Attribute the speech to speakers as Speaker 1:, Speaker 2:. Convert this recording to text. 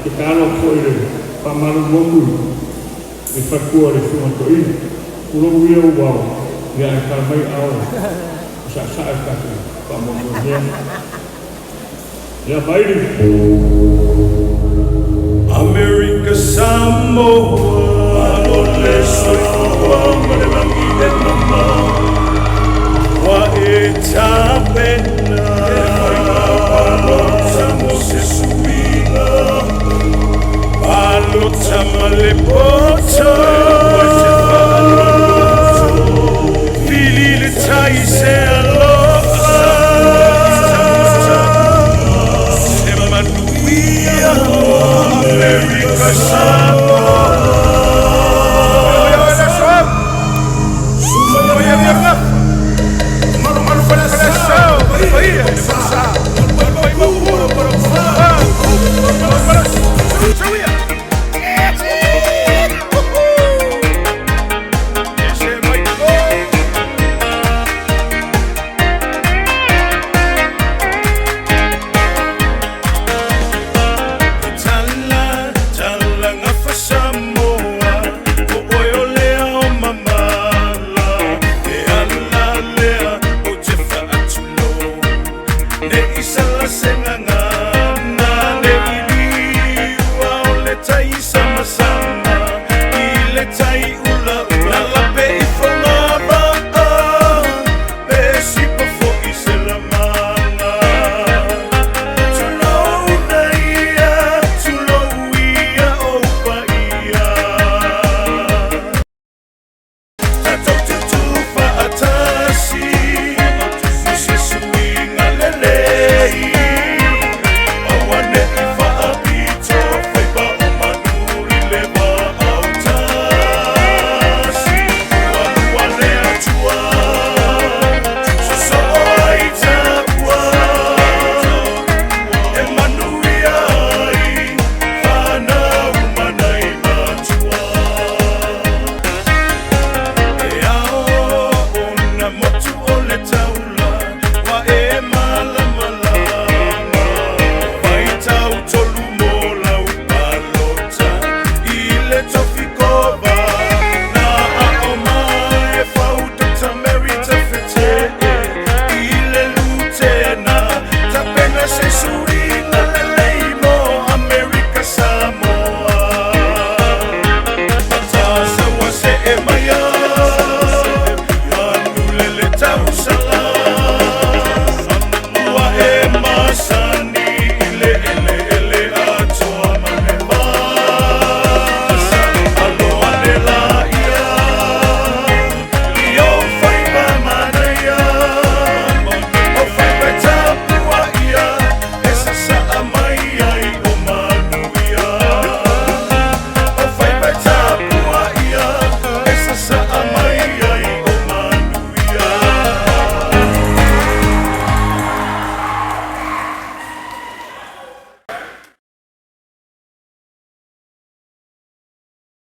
Speaker 1: Te kalo foi le pamalu moku e whakua le whumatoi. Kuro uia uau, ia e kalamai ao, sa e kake, pamalu nia. Ia mairi.
Speaker 2: America Samoa, ole soifua mare wangi e mama. Wa e tapena, e whaina palota mo se suina. Palota ma le pota, wa se palota. Fili le tai se aloha, se manuia. America Samoa. Sing